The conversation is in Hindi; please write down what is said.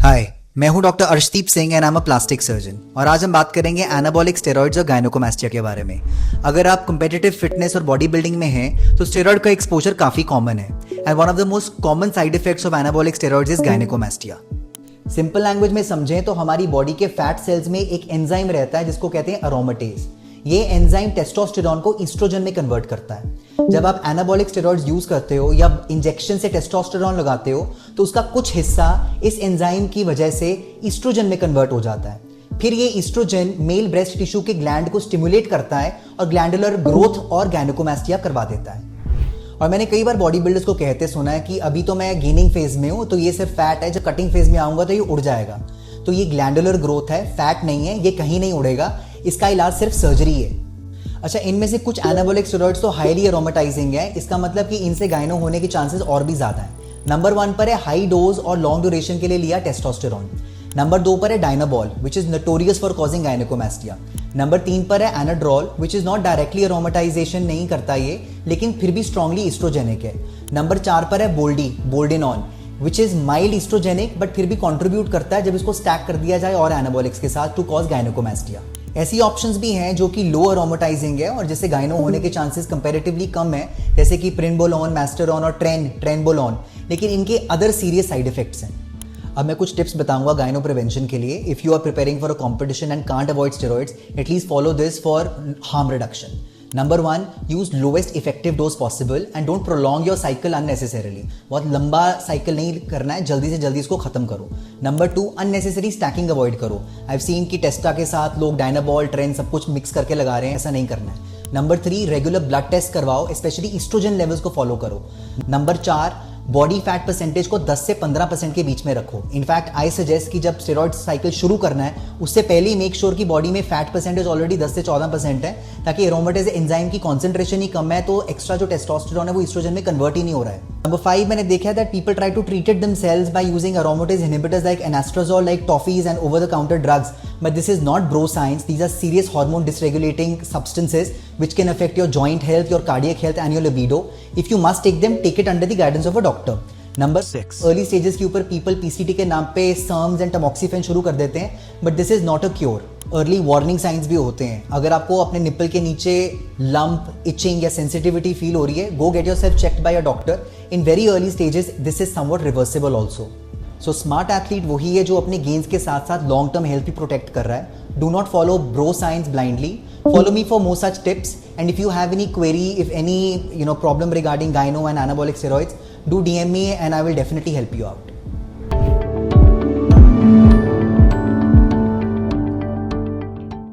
हाय, मैं हूं doctor Arshdeep Singh and I am a plastic surgeon और आज हम बात करेंगे एनाबॉलिक स्टेरॉइड्स और गायनोकोमास्टिया के बारे में। अगर आप कॉम्पिटिटिव फिटनेस और बॉडी बिल्डिंग में हैं तो स्टेरॉइड का एक्सपोजर काफी कॉमन है and one of the most common side effects of anabolic steroids is gynaecomastia. Simple language में समझें तो हमारी बॉडी के फैट सेल्स में एक एंजाइम रहता है जिसको कहते हैं अरोमेटेज। ये एंजाइम टेस्टोस्टेरॉन को ईस्ट्रोजन में कन्वर्ट करता है। जब आप एनाबॉलिक स्टेरॉइड्स यूज करते हो या इंजेक्शन से टेस्टोस्टेरॉन लगाते हो तो उसका कुछ हिस्सा इस एंजाइम की वजह से ईस्ट्रोजन में कन्वर्ट हो जाता है। फिर ये ईस्ट्रोजन मेल ब्रेस्ट टिश्यू के ग्लैंड को स्टिमुलेट करता है और ग्लैंडुलर ग्रोथ और गायनोकोमास्टिया करवा देता है। और मैंने कई बार बॉडी बिल्डर्स को कहते सुना है कि अभी तो मैं गेनिंग फेज में हूं तो ये सिर्फ फैट है, जब कटिंग फेज में आऊंगा तो ये उड़ जाएगा। तो ये ग्लैंडुलर ग्रोथ है, फैट नहीं है, ये कहीं नहीं उड़ेगा, इसका इलाज सिर्फ सर्जरी है। अच्छा, इनमें से कुछ एनाबॉलिक स्टेरॉइड्स तो हाईली एरोमेटाइजिंग है, इसका मतलब कि इनसे गायनो होने के चांसेस और भी ज्यादा है। नंबर 1 पर है हाई डोज और लॉन्ग ड्यूरेशन के लिए लिया टेस्टोस्टेरॉन। नंबर 2 पर है Dianabol which is notorious for causing gynaecomastia. Number 3 पर है Anadrol which is not directly aromatization नहीं करता ये, लेकिन फिर भी स्ट्रांगली ईस्ट्रोजेनिक है। नंबर 4 पर है बोल्डेनॉन which is mild oestrogenic but फिर भी कॉन्ट्रीब्यूट करता है जब इसको स्टैक कर दिया जाए और एनाबॉलिक्स के साथ टू कॉज गायनोकोमास्टिया। ऐसी ऑप्शंस भी हैं जो कि लो एरोमेटाइजिंग है और जिससे गायनो होने के चांसेस कंपैरेटिवली कम है, जैसे कि प्रिनबोलोन, मैस्टेरॉन और ट्रेनबोलोन, लेकिन इनके अदर सीरियस साइड इफेक्ट्स हैं। अब मैं कुछ टिप्स बताऊंगा गायनो प्रिवेंशन के लिए। If you are preparing for a competition and can't avoid steroids, at least follow this for harm reduction. Number 1, use lowest effective dose possible and don't prolong your cycle unnecessarily. बहुत लंबा साइकिल नहीं करना है, जल्दी से जल्दी इसको खत्म करो। नंबर 2, अननेसेसरी स्टैकिंग अवॉइड करो। आई हैव सीन कि टेस्टा के साथ लोग डायनाबॉल, ट्रेन सब कुछ मिक्स करके लगा रहे हैं, ऐसा नहीं करना है। नंबर 3, रेगुलर ब्लड टेस्ट करवाओ, स्पेशली ईस्ट्रोजन लेवल्स को फॉलो करो। नंबर 4, बॉडी फैट परसेंटेज को 10 से 15% के बीच में रखो। इनफैक्ट आई सजेस्ट कि जब स्टेरॉइड साइकिल शुरू करना है उससे पहले ही मेक श्योर कि बॉडी में फैट परसेंटेज ऑलरेडी 10 से 14% है, ताकि एरोमेटेज एंजाइम की कॉन्सेंट्रेशन ही कम है तो एक्स्ट्रा जो टेस्टोस्टेरॉन है वो ईस्ट्रोजन में कन्वर्ट ही नहीं हो रहा है। नंबर 5, मैंने देखा है that people try to treat it themselves by using aromatase inhibitors like anastrozole, like toffees and over the counter drugs, but this is not bro science. These are serious hormone dysregulating substances which can affect your joint health, your cardiac health and your libido. If you must take them, take it under the guidance of a doctor. Number 6, early stages के ऊपर पीपल पीसीटी के नाम पे सर्म्स एंड टमॉक्सीफेन शुरू कर देते हैं, but this is not a cure. Early warning science भी होते हैं। अगर आपको अपने निप्पल के नीचे लंप, इचिंग या सेंसिटिविटी फील हो रही है, गो get yourself checked by a doctor. In very early stages this is somewhat reversible also. So smart athlete वही है जो अपने गेम्स के साथ साथ लॉन्ग टर्म हेल्थ भी प्रोटेक्ट कर रहा है। Do not follow bro science blindly. Follow me for more such tips, and if you have any query, if any problem regarding gyno and anabolic steroids, do DM me and I will definitely help you out.